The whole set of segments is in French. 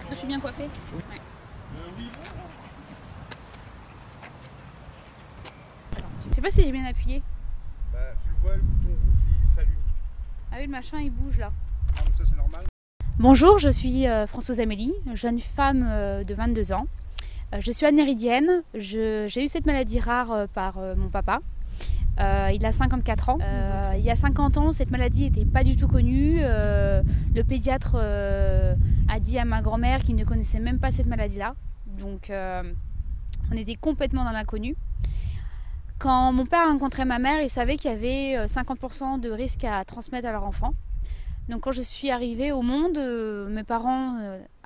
Est-ce que je suis bien coiffée? Oui. Ouais. Je sais pas si j'ai bien appuyé. Bah, tu le vois, le bouton rouge il s'allume. Ah oui, le machin il bouge là. Non, mais ça c'est normal. Bonjour, je suis Françoise Amélie, jeune femme de 22 ans. Je suis anéridienne. J'ai eu cette maladie rare par mon papa. Il a 54 ans. Il y a 50 ans, cette maladie n'était pas du tout connue. Le pédiatre a dit à ma grand-mère qu'il ne connaissait même pas cette maladie-là. Donc on était complètement dans l'inconnu. Quand mon père a rencontré ma mère, il savait qu'il y avait 50% de risque à transmettre à leur enfant. Donc quand je suis arrivée au monde, mes parents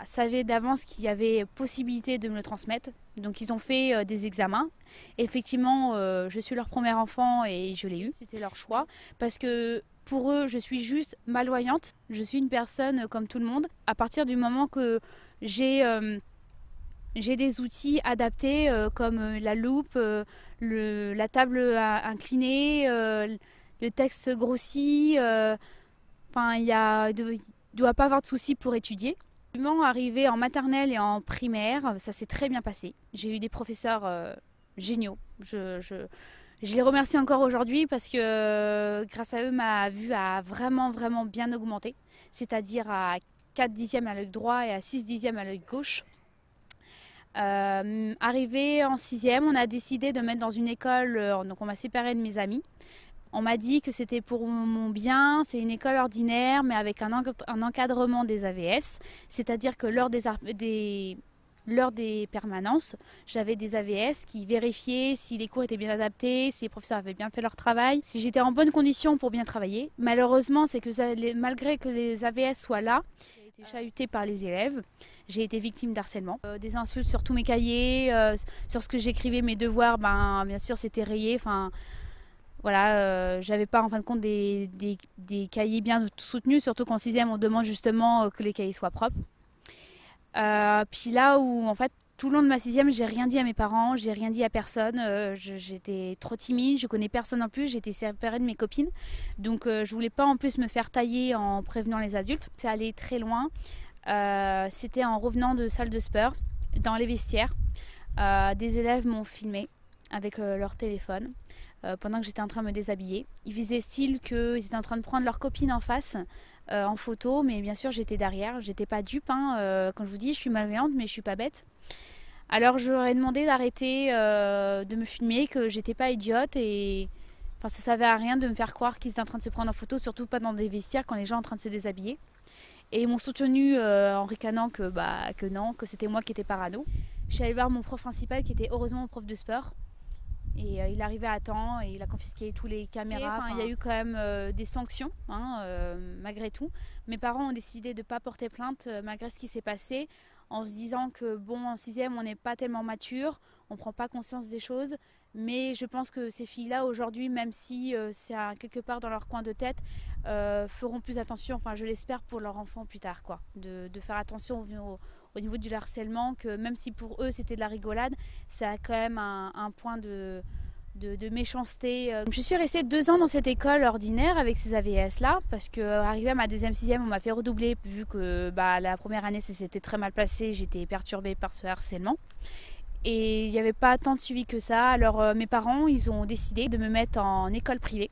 savaient d'avance qu'il y avait possibilité de me le transmettre. Donc ils ont fait des examens. Effectivement, je suis leur premier enfant et je l'ai eu. C'était leur choix parce que pour eux, je suis juste malvoyante. Je suis une personne comme tout le monde. À partir du moment que j'ai des outils adaptés comme la loupe, la table inclinée, le texte grossi. Enfin, il ne doit pas avoir de soucis pour étudier. Arrivé en maternelle et en primaire, ça s'est très bien passé. J'ai eu des professeurs géniaux. Je les remercie encore aujourd'hui parce que grâce à eux, ma vue a vraiment, vraiment bien augmenté. C'est-à-dire à 4 dixièmes à l'œil droit et à 6 dixièmes à l'œil gauche. Arrivé en 6e, on a décidé de mettre dans une école, donc on m'a séparée de mes amis. On m'a dit que c'était pour mon bien, c'est une école ordinaire mais avec un encadrement des AVS, c'est-à-dire que lors des permanences, j'avais des AVS qui vérifiaient si les cours étaient bien adaptés, si les professeurs avaient bien fait leur travail, si j'étais en bonne condition pour bien travailler. Malheureusement, c'est que malgré que les AVS soient là, j'ai été chahutée par les élèves, j'ai été victime d'harcèlement. Des insultes sur tous mes cahiers, sur ce que j'écrivais, mes devoirs, bien sûr c'était rayé. Voilà, j'avais pas en fin de compte des cahiers bien soutenus, surtout qu'en 6e on demande justement que les cahiers soient propres. Puis là où en fait tout le long de ma 6e j'ai rien dit à mes parents, j'ai rien dit à personne, j'étais trop timide, je connais personne en plus, j'étais séparée de mes copines, donc je voulais pas en plus me faire tailler en prévenant les adultes. C'est allé très loin, c'était en revenant de salle de sport, dans les vestiaires, des élèves m'ont filmé avec leur téléphone. Pendant que j'étais en train de me déshabiller. Ils faisaient style qu'ils étaient en train de prendre leur copine en face en photo, mais bien sûr j'étais derrière, j'étais pas dupe. Quand je vous dis, je suis malveillante, mais je suis pas bête. Alors je leur ai demandé d'arrêter de me filmer, que j'étais pas idiote et ça servait à rien de me faire croire qu'ils étaient en train de se prendre en photo, surtout pas dans des vestiaires quand les gens sont en train de se déshabiller. Et ils m'ont soutenu en ricanant que non, que c'était moi qui étais parano. Je suis allée voir mon prof principal qui était heureusement mon prof de sport. Et il arrivait à temps et il a confisqué tous les caméras. Il y a eu quand même des sanctions, malgré tout. Mes parents ont décidé de ne pas porter plainte malgré ce qui s'est passé, en se disant que bon, en 6e, on n'est pas tellement mature, on ne prend pas conscience des choses. Mais je pense que ces filles-là, aujourd'hui, même si c'est quelque part dans leur coin de tête, feront plus attention, enfin je l'espère pour leur enfant plus tard, quoi, de faire attention au niveau du harcèlement, que même si pour eux c'était de la rigolade, ça a quand même un point de méchanceté. Je suis restée 2 ans dans cette école ordinaire avec ces AVS là, parce que arrivé à ma 2e, 6e, on m'a fait redoubler vu que la première année ça s'était très mal passé, j'étais perturbée par ce harcèlement. Et il n'y avait pas tant de suivi que ça, alors mes parents ils ont décidé de me mettre en école privée.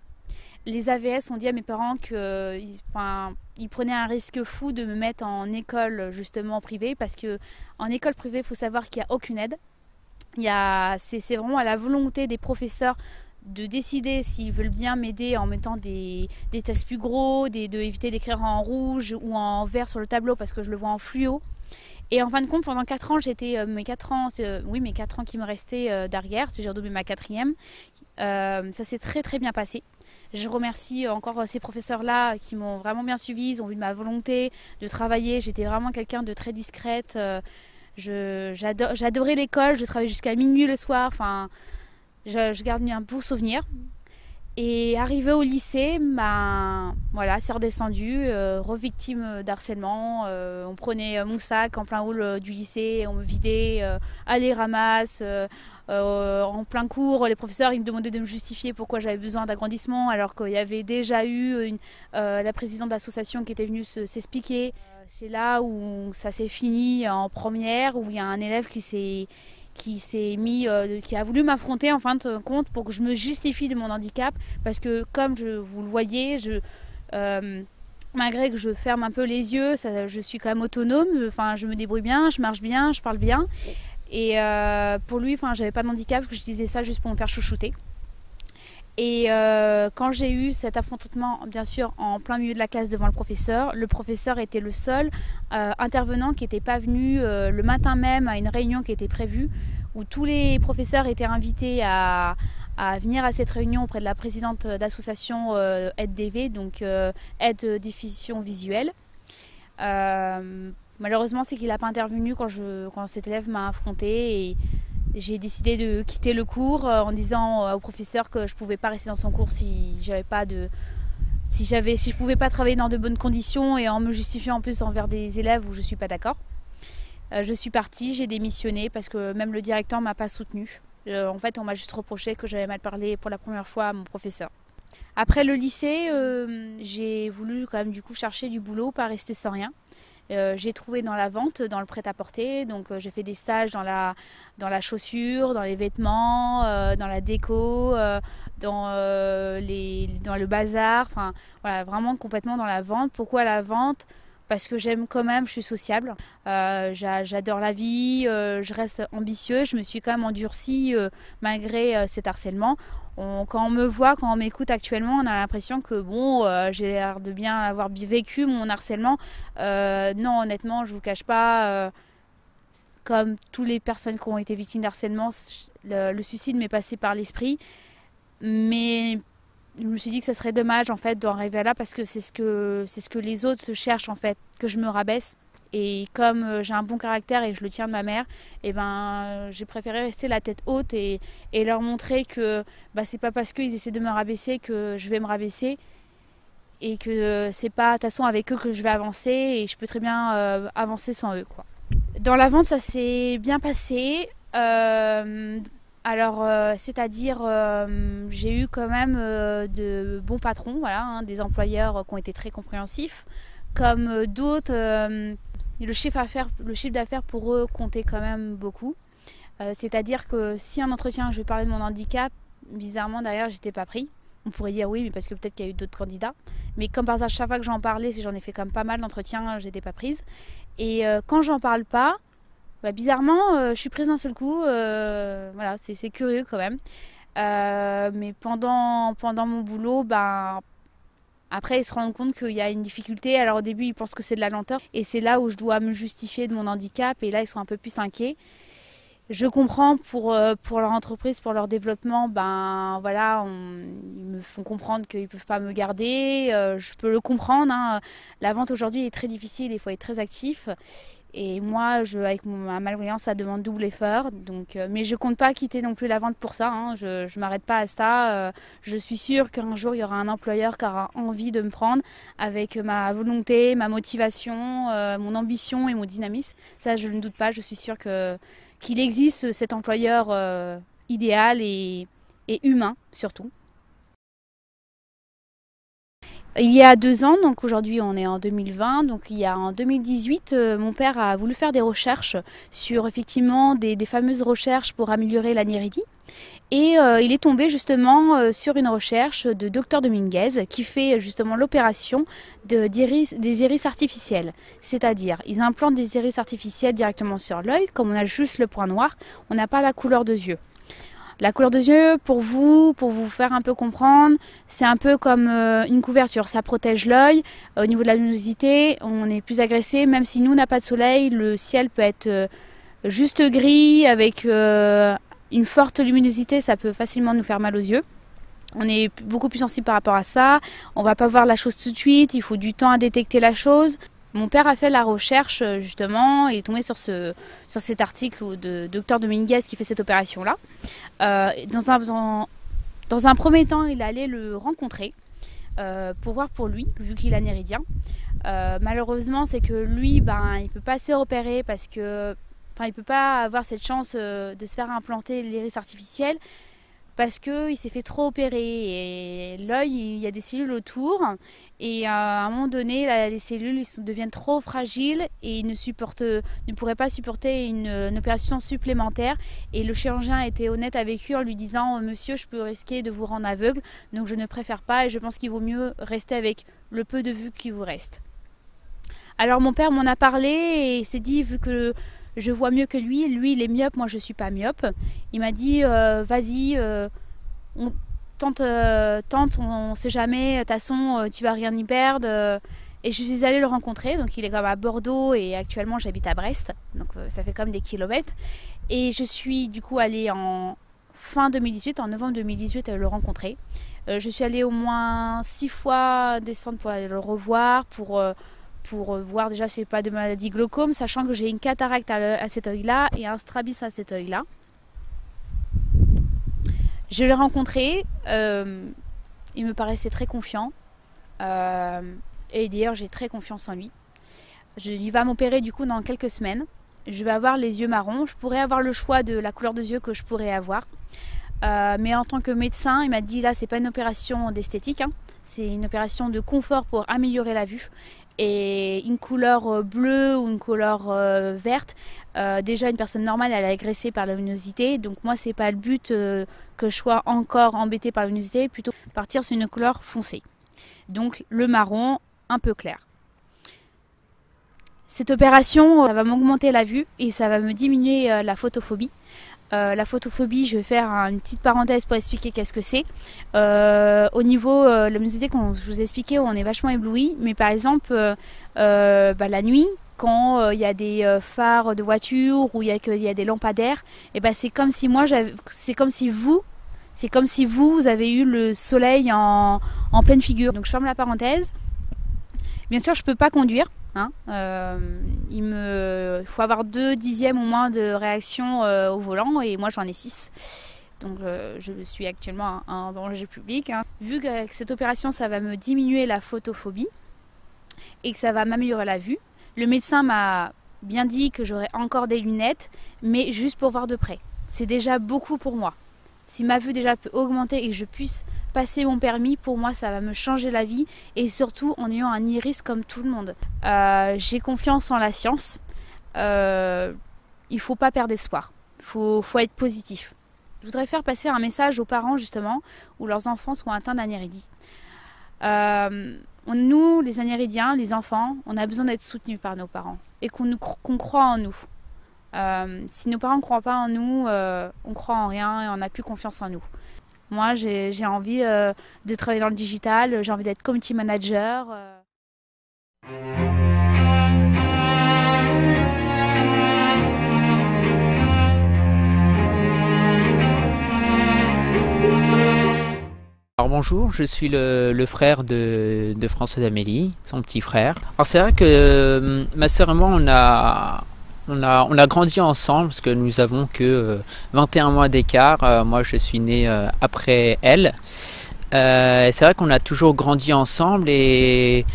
Les AVS ont dit à mes parents qu'ils prenaient un risque fou de me mettre en école justement privée, parce que en école privée, il faut savoir qu'il n'y a aucune aide. C'est vraiment à la volonté des professeurs de décider s'ils veulent bien m'aider en mettant des tests plus gros, de éviter d'écrire en rouge ou en vert sur le tableau parce que je le vois en fluo. Et en fin de compte, pendant 4 ans, j'étais mes 4 ans qui me restaient derrière, j'ai redoublé ma 4e. Ça s'est très très bien passé. Je remercie encore ces professeurs-là qui m'ont vraiment bien suivi, ils ont vu ma volonté de travailler. J'étais vraiment quelqu'un de très discrète. J'adorais l'école, je travaillais jusqu'à minuit le soir. Je garde un beau souvenir. Et arrivé au lycée, c'est redescendu, revictime d'harcèlement. On prenait mon sac en plein hall du lycée, on me vidait, allez ramasse. En plein cours, les professeurs ils me demandaient de me justifier pourquoi j'avais besoin d'agrandissement, alors qu'il y avait déjà eu la présidente d'association qui était venue s'expliquer. C'est là où ça s'est fini en première, où il y a un élève qui s'est mis, qui a voulu m'affronter en fin de compte pour que je me justifie de mon handicap, parce que comme vous le voyez, malgré que je ferme un peu les yeux, je suis quand même autonome, enfin, je me débrouille bien, je marche bien, je parle bien. Et pour lui, enfin, j'avais pas de handicap, je disais ça juste pour me faire chouchouter. Et quand j'ai eu cet affrontement, bien sûr, en plein milieu de la classe devant le professeur était le seul intervenant qui n'était pas venu le matin même à une réunion qui était prévue, où tous les professeurs étaient invités à venir à cette réunion auprès de la présidente d'association AIDE-DV, donc Aide Diffusion Visuelle. Malheureusement, c'est qu'il n'a pas intervenu quand cet élève m'a affronté, et j'ai décidé de quitter le cours en disant au professeur que je ne pouvais pas rester dans son cours si je pouvais pas travailler dans de bonnes conditions, et en me justifiant en plus envers des élèves où je ne suis pas d'accord. Je suis partie, j'ai démissionné parce que même le directeur ne m'a pas soutenue. En fait, on m'a juste reproché que j'avais mal parlé pour la première fois à mon professeur. Après le lycée, j'ai voulu quand même du coup chercher du boulot, pas rester sans rien. J'ai trouvé dans la vente, dans le prêt-à-porter, donc j'ai fait des stages dans la chaussure, dans les vêtements, dans la déco, dans le bazar, enfin voilà, vraiment complètement dans la vente. Pourquoi la vente? Parce que j'aime quand même, je suis sociable, j'adore la vie, je reste ambitieuse, je me suis quand même endurcie malgré cet harcèlement. Quand on me voit, quand on m'écoute actuellement, on a l'impression que bon, j'ai l'air de bien avoir vécu mon harcèlement. Non, honnêtement, je vous cache pas, comme toutes les personnes qui ont été victimes d'harcèlement, le suicide m'est passé par l'esprit. Mais je me suis dit que ça serait dommage en fait d'en arriver là, parce que c'est ce que les autres se cherchent en fait, que je me rabaisse. Et comme j'ai un bon caractère et je le tiens de ma mère, et ben, j'ai préféré rester la tête haute et leur montrer que c'est pas parce qu'ils essaient de me rabaisser que je vais me rabaisser, et que c'est pas de toute façon avec eux que je vais avancer, et je peux très bien avancer sans eux, quoi. Dans la vente, ça s'est bien passé. C'est-à-dire, j'ai eu quand même de bons patrons, voilà, hein, des employeurs qui ont été très compréhensifs, comme d'autres. Le chiffre d'affaires pour eux comptait quand même beaucoup. C'est-à-dire que si un entretien, je vais parler de mon handicap, bizarrement derrière, j'étais pas pris. On pourrait dire oui, mais parce que peut-être qu'il y a eu d'autres candidats. Mais comme par hasard, chaque fois que j'en parlais, si j'en ai fait quand même pas mal d'entretiens, j'étais pas prise. Et quand j'en parle pas, bizarrement, je suis prise d'un seul coup. Voilà, c'est curieux quand même. Mais pendant mon boulot, après, ils se rendent compte qu'il y a une difficulté. Alors au début, ils pensent que c'est de la lenteur. Et c'est là où je dois me justifier de mon handicap. Et là, ils sont un peu plus inquiets. Je comprends pour leur entreprise, pour leur développement, voilà, ils me font comprendre qu'ils ne peuvent pas me garder. Je peux le comprendre, hein. La vente aujourd'hui est très difficile, il faut être très actif. Et moi, avec ma malvoyance, ça demande double effort. Donc, mais je ne compte pas quitter non plus la vente pour ça, hein. Je ne m'arrête pas à ça. Je suis sûre qu'un jour, il y aura un employeur qui aura envie de me prendre avec ma volonté, ma motivation, mon ambition et mon dynamisme. Ça, je ne doute pas. Je suis sûre qu'il existe cet employeur idéal et humain surtout. Il y a 2 ans, donc aujourd'hui on est en 2020, donc en 2018, mon père a voulu faire des recherches sur effectivement des fameuses recherches pour améliorer la néridie. Et il est tombé justement sur une recherche de Dr Dominguez qui fait justement l'opération des iris artificiels. C'est-à-dire, ils implantent des iris artificiels directement sur l'œil, comme on a juste le point noir, on n'a pas la couleur de yeux. La couleur des yeux, pour vous faire un peu comprendre, c'est un peu comme une couverture. Ça protège l'œil. Au niveau de la luminosité, on est plus agressé. Même si nous, on n'a pas de soleil, le ciel peut être juste gris avec une forte luminosité. Ça peut facilement nous faire mal aux yeux. On est beaucoup plus sensible par rapport à ça. On ne va pas voir la chose tout de suite. Il faut du temps à détecter la chose. Mon père a fait la recherche justement, il est tombé sur cet article de Dr Dominguez qui fait cette opération-là. Dans un premier temps, il allait le rencontrer pour voir pour lui, vu qu'il a néridien. Malheureusement, c'est que lui, il ne peut pas se repérer parce que, il ne peut pas avoir cette chance de se faire implanter l'iris artificiel. parce qu'il s'est fait trop opérer et l'œil, il y a des cellules autour et à un moment donné, les cellules deviennent trop fragiles et il ne pourrait pas supporter une opération supplémentaire. Et le chirurgien était honnête avec lui en lui disant: Monsieur, je peux risquer de vous rendre aveugle, donc je ne préfère pas et je pense qu'il vaut mieux rester avec le peu de vue qui vous reste. Alors mon père m'en a parlé et s'est dit, vu que je vois mieux que lui il est myope, moi je suis pas myope. Il m'a dit vas-y, on tente, on sait jamais, de toute façon tu vas rien y perdre. Et je suis allée le rencontrer, donc il est comme à Bordeaux et actuellement j'habite à Brest, donc ça fait comme des kilomètres. Et je suis du coup allée en fin 2018, en novembre 2018, le rencontrer. Je suis allée au moins 6 fois descendre pour aller le revoir, pour voir déjà si j'ai pas de maladie glaucome, sachant que j'ai une cataracte à cet œil-là et un strabisme à cet œil-là. Je l'ai rencontré, il me paraissait très confiant, et d'ailleurs j'ai très confiance en lui. Il va m'opérer du coup dans quelques semaines. Je vais avoir les yeux marrons, je pourrais avoir le choix de la couleur des yeux que je pourrais avoir. Mais en tant que médecin, il m'a dit là c'est pas une opération d'esthétique, hein. C'est une opération de confort pour améliorer la vue. Et une couleur bleue ou une couleur verte, déjà une personne normale elle est agressée par la luminosité, donc moi c'est pas le but que je sois encore embêtée par la luminosité, plutôt partir sur une couleur foncée, donc le marron un peu clair. Cette opération ça va m'augmenter la vue et ça va me diminuer la photophobie. La photophobie, je vais faire une petite parenthèse pour expliquer qu'est-ce que c'est. Au niveau de la luminosité, comme je vous ai expliqué, on est vachement ébloui. Mais par exemple, la nuit, quand il y a des phares de voiture ou il y a des lampadaires, et c'est comme si vous avez eu le soleil en pleine figure. Donc je ferme la parenthèse. Bien sûr, je ne peux pas conduire. Hein, il faut avoir 2 dixièmes au moins de réaction au volant et moi j'en ai 6. Donc je suis actuellement en danger public. Hein. Vu qu'avec cette opération ça va me diminuer la photophobie et que ça va m'améliorer la vue, le médecin m'a bien dit que j'aurais encore des lunettes, mais juste pour voir de près. C'est déjà beaucoup pour moi. Si ma vue déjà peut augmenter et que je puisse passer mon permis, pour moi ça va me changer la vie et surtout en ayant un iris comme tout le monde. J'ai confiance en la science, il faut pas perdre espoir, faut être positif. Je voudrais faire passer un message aux parents justement où leurs enfants sont atteints d'anéridie. Nous les anéridiens, les enfants, on a besoin d'être soutenus par nos parents et qu'on croit en nous. Si nos parents ne croient pas en nous, on croit en rien et on n'a plus confiance en nous. Moi, j'ai envie de travailler dans le digital, j'ai envie d'être community manager. Alors bonjour, je suis le frère de Françoise Amélie, son petit frère. Alors c'est vrai que ma sœur et moi, on a grandi ensemble parce que nous avons que 21 mois d'écart. Moi, je suis né après elle. C'est vrai qu'on a toujours grandi ensemble et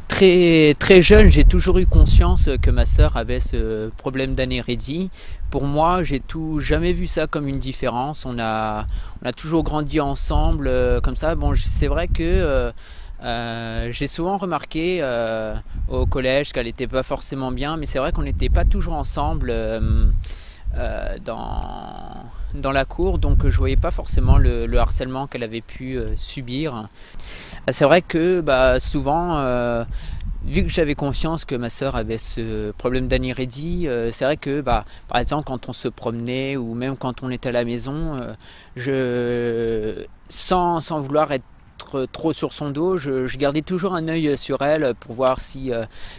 très, très jeune, j'ai toujours eu conscience que ma sœur avait ce problème d'anéridie. Pour moi, j'ai jamais vu ça comme une différence. On a toujours grandi ensemble comme ça. Bon, c'est vrai que j'ai souvent remarqué au collège qu'elle n'était pas forcément bien, mais c'est vrai qu'on n'était pas toujours ensemble dans la cour, donc je voyais pas forcément le harcèlement qu'elle avait pu subir. C'est vrai que souvent, vu que j'avais conscience que ma sœur avait ce problème d'anéridie, c'est vrai que par exemple quand on se promenait ou même quand on était à la maison, sans vouloir être trop sur son dos, je gardais toujours un œil sur elle pour voir si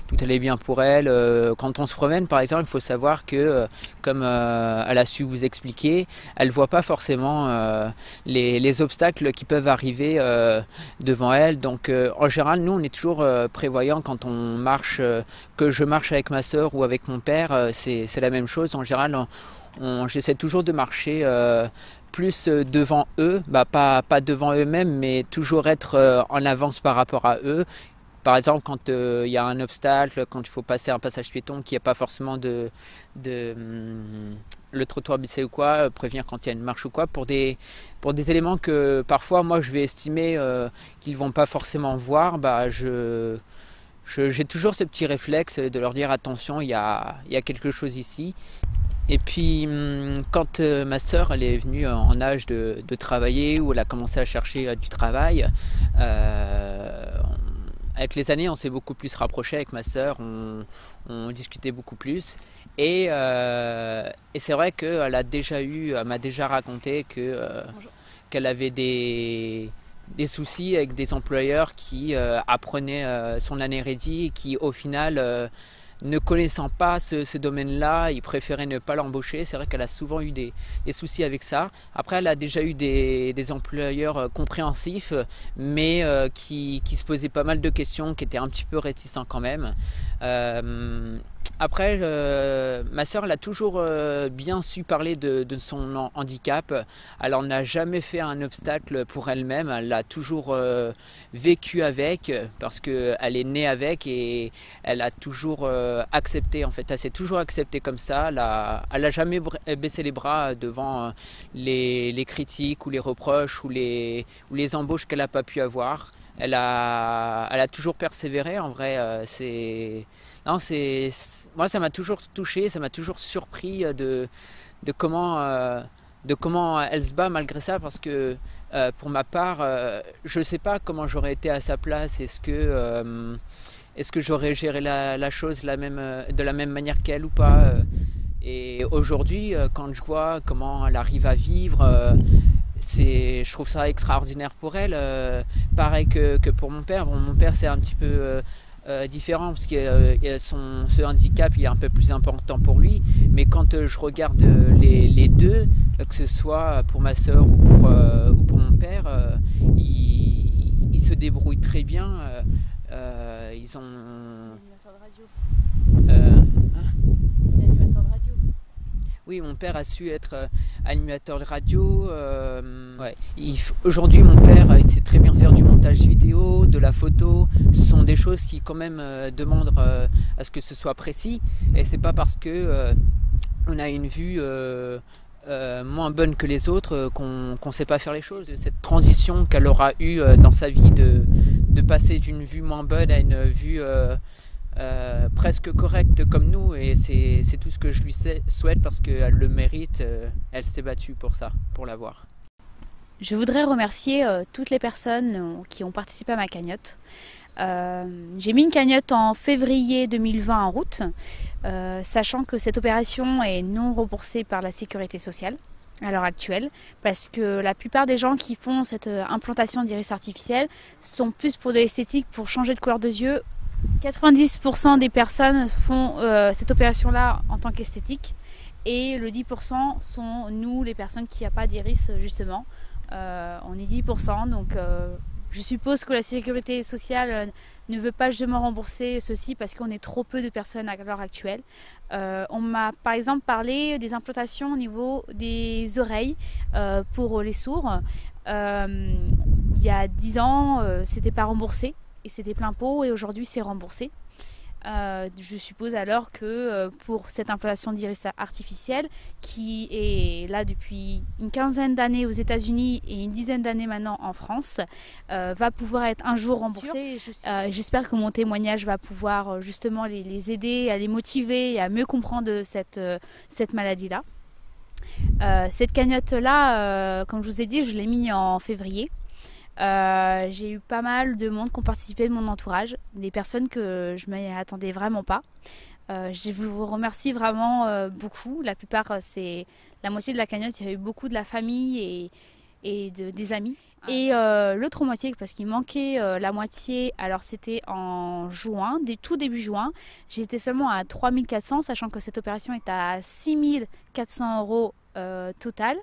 tout allait bien pour elle. Quand on se promène par exemple, il faut savoir que comme elle a su vous expliquer, elle voit pas forcément les obstacles qui peuvent arriver devant elle. Donc en général, nous on est toujours prévoyants quand on marche, que je marche avec ma sœur ou avec mon père, c'est la même chose. En général, j'essaie toujours de marcher plus devant eux, pas devant eux-mêmes, mais toujours être en avance par rapport à eux Par exemple, quand il y a un obstacle, quand il faut passer un passage piéton, qu'il n'y a pas forcément le trottoir biseauté ou quoi, prévenir quand il y a une marche ou quoi, pour des éléments que parfois moi je vais estimer qu'ils vont pas forcément voir, j'ai toujours ce petit réflexe de leur dire attention, il y a quelque chose ici. Et puis quand ma sœur elle est venue en âge de travailler, où elle a commencé à chercher du travail, avec les années on s'est beaucoup plus rapproché avec ma sœur, on discutait beaucoup plus. Et c'est vrai qu'elle m'a déjà raconté qu'elle avait des soucis avec des employeurs qui apprenaient son anérédie et qui au final ne connaissant pas ce domaine-là, ils préféraient ne pas l'embaucher. C'est vrai qu'elle a souvent eu des soucis avec ça. Après, elle a déjà eu des employeurs compréhensifs, mais qui se posaient pas mal de questions, qui étaient un petit peu réticents quand même. Après, ma sœur, elle a toujours bien su parler de son handicap. Elle n'en a jamais fait un obstacle pour elle-même. Elle l'a toujours vécu avec, parce qu'elle est née avec et elle a toujours accepté. En fait, elle s'est toujours acceptée comme ça. Elle a jamais baissé les bras devant les critiques ou les reproches ou les embauches qu'elle n'a pas pu avoir. Elle a toujours persévéré. En vrai, non, moi ça m'a toujours touché, ça m'a toujours surpris de comment elle se bat malgré ça, parce que pour ma part, je ne sais pas comment j'aurais été à sa place. Est-ce que j'aurais géré la chose de la même manière qu'elle ou pas, et aujourd'hui, quand je vois comment elle arrive à vivre, je trouve ça extraordinaire pour elle. Pareil que pour mon père. Bon, mon père c'est un petit peu différent, parce que ce handicap il est un peu plus important pour lui, mais quand je regarde les deux, que ce soit pour ma soeur ou pour mon père, ils se débrouillent très bien. Ils ont Animateur de radio. hein Il est animateur de radio. Oui, mon père a su être animateur de radio. Ouais. Aujourd'hui, mon père, il sait très bien faire du montage vidéo, de la photo. Ce sont des choses qui, quand même, demandent à ce que ce soit précis. Et c'est pas parce que on a une vue moins bonne que les autres qu'on sait pas faire les choses. Cette transition qu'elle aura eue dans sa vie de passer d'une vue moins bonne à une vue presque correcte comme nous, et c'est tout ce que je lui souhaite, parce qu'elle le mérite. Elle s'est battue pour ça, pour l'avoir. Je voudrais remercier toutes les personnes qui ont participé à ma cagnotte. J'ai mis une cagnotte en février 2020 en route, sachant que cette opération est non remboursée par la sécurité sociale à l'heure actuelle, parce que la plupart des gens qui font cette implantation d'iris artificielle sont plus pour de l'esthétique, pour changer de couleur de yeux. 90% des personnes font cette opération-là en tant qu'esthétique, et le 10% sont nous, les personnes qui n'ont pas d'iris justement. On est 10%, donc je suppose que la sécurité sociale ne veut pas justement rembourser ceci, parce qu'on est trop peu de personnes à l'heure actuelle. On m'a par exemple parlé des implantations au niveau des oreilles pour les sourds. Il y a 10 ans, c'était pas remboursé et c'était plein pot, et aujourd'hui c'est remboursé. Je suppose alors que pour cette implantation d'iris artificielle, qui est là depuis une quinzaine d'années aux États-Unis et une dizaine d'années maintenant en France, va pouvoir être un jour remboursée. J'espère que mon témoignage va pouvoir justement les aider, à les motiver et à mieux comprendre cette maladie-là. Cette cagnotte-là, comme je vous ai dit, je l'ai mis en février. J'ai eu pas mal de monde qui ont participé de mon entourage, des personnes que je ne m'y attendais vraiment pas. Je vous remercie vraiment beaucoup. La plupart, c'est la moitié de la cagnotte, il y a eu beaucoup de la famille et des amis. Et l'autre moitié, parce qu'il manquait la moitié, alors c'était en juin, tout début juin, j'étais seulement à 3400, sachant que cette opération est à 6400 € total.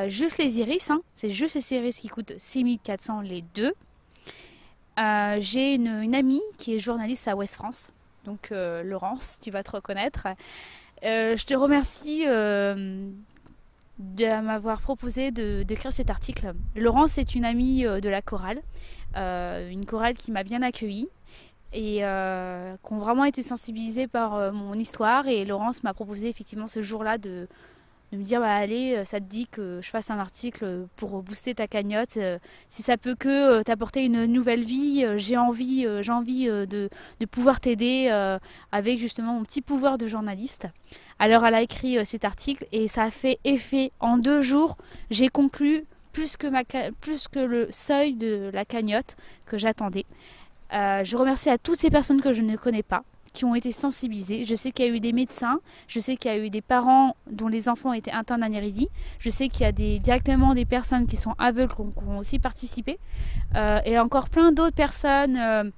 Juste les iris, hein. C'est juste les iris qui coûtent 6400 les deux. J'ai une amie qui est journaliste à Ouest France, donc Laurence, tu vas te reconnaître. Je te remercie de m'avoir proposé d'écrire cet article. Laurence est une amie de la chorale, une chorale qui m'a bien accueillie et qui ont vraiment été sensibilisés par mon histoire. Et Laurence m'a proposé effectivement ce jour-là de me dire bah, allez, ça te dit que je fasse un article pour booster ta cagnotte. Si ça peut que t'apporter une nouvelle vie, j'ai envie de pouvoir t'aider avec justement mon petit pouvoir de journaliste. Alors elle a écrit cet article et ça a fait effet. En 2 jours, j'ai conclu plus que le seuil de la cagnotte que j'attendais. Je remercie à toutes ces personnes que je ne connais pas, qui ont été sensibilisés. Je sais qu'il y a eu des médecins, je sais qu'il y a eu des parents dont les enfants étaient atteints d'anérésie, je sais qu'il y a directement des personnes qui sont aveugles qui ont aussi participé, et encore plein d'autres personnes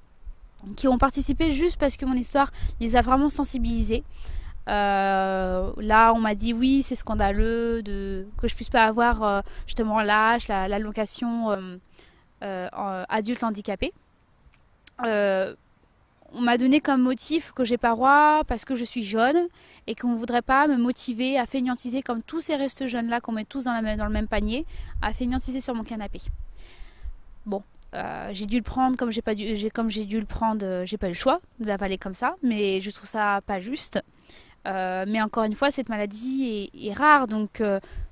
qui ont participé juste parce que mon histoire les a vraiment sensibilisés. Là on m'a dit oui c'est scandaleux que je puisse pas avoir justement l'allocation adulte handicapé. On m'a donné comme motif que j'ai pas droit parce que je suis jeune et qu'on ne voudrait pas me motiver à fainéantiser comme tous ces restes jeunes là qu'on met tous dans le même panier, à fainéantiser sur mon canapé. Bon, j'ai dû le prendre comme j'ai dû le prendre, j'ai pas eu le choix de l'avaler comme ça, mais je trouve ça pas juste. Mais encore une fois, cette maladie est rare, donc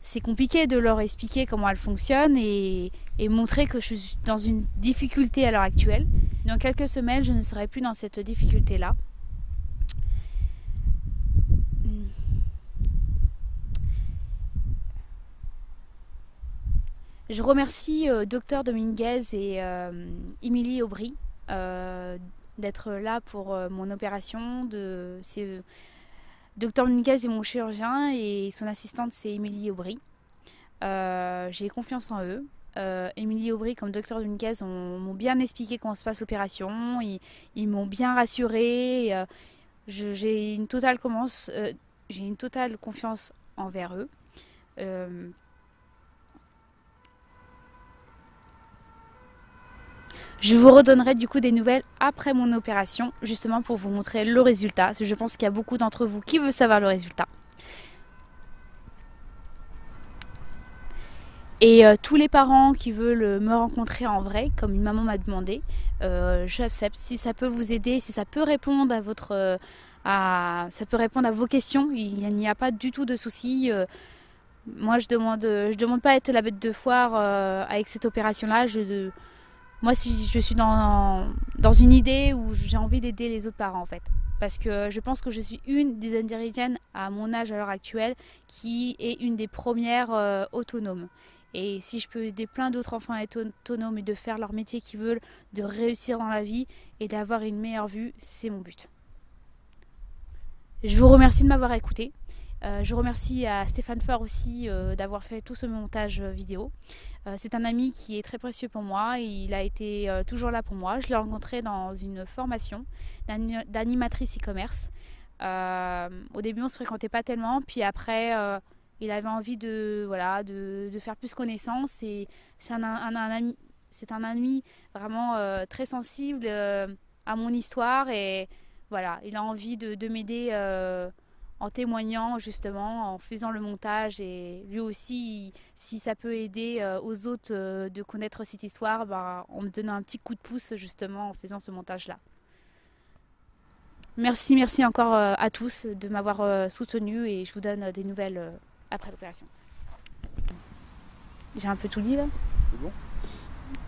c'est compliqué de leur expliquer comment elle fonctionne et montrer que je suis dans une difficulté à l'heure actuelle. Dans quelques semaines, je ne serai plus dans cette difficulté-là. Je remercie Dr Dominguez et Émilie Aubry d'être là pour mon opération. Dr Dominguez est mon chirurgien et son assistante c'est Émilie Aubry. J'ai confiance en eux. Émilie Aubry comme Dr Dominguez m'ont bien expliqué comment se passe l'opération. Ils m'ont bien rassurée. J'ai une totale confiance envers eux. Je vous redonnerai du coup des nouvelles après mon opération, justement pour vous montrer le résultat. Parce que je pense qu'il y a beaucoup d'entre vous qui veulent savoir le résultat. Et tous les parents qui veulent me rencontrer en vrai, comme une maman m'a demandé, j'accepte. Si ça peut vous aider, si ça peut répondre ça peut répondre à vos questions, il n'y a pas du tout de souci. Moi, je demande pas à être la bête de foire avec cette opération-là. Moi, si je suis dans une idée où j'ai envie d'aider les autres parents, en fait. Parce que je pense que je suis une des Amérindiennes à mon âge à l'heure actuelle qui est une des premières autonomes. Et si je peux aider plein d'autres enfants à être autonomes et de faire leur métier qu'ils veulent, de réussir dans la vie et d'avoir une meilleure vue, c'est mon but. Je vous remercie de m'avoir écouté. Je remercie à Stéphane Faure aussi d'avoir fait tout ce montage vidéo. C'est un ami qui est très précieux pour moi. Il a été toujours là pour moi. Je l'ai rencontré dans une formation d'animatrice e-commerce. Au début, on ne se fréquentait pas tellement. Puis après, il avait envie de faire plus connaissance. Et c'est un ami vraiment très sensible à mon histoire. Et voilà, il a envie de m'aider en témoignant justement, en faisant le montage. Et lui aussi, si ça peut aider aux autres de connaître cette histoire, en me donnant un petit coup de pouce justement en faisant ce montage-là. Merci encore à tous de m'avoir soutenu et je vous donne des nouvelles après l'opération. J'ai un peu tout dit là. C'est bon ?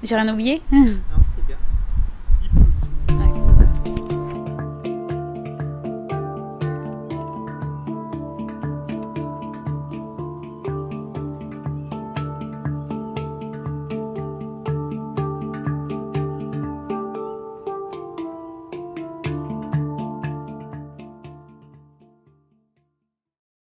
J'ai rien oublié ?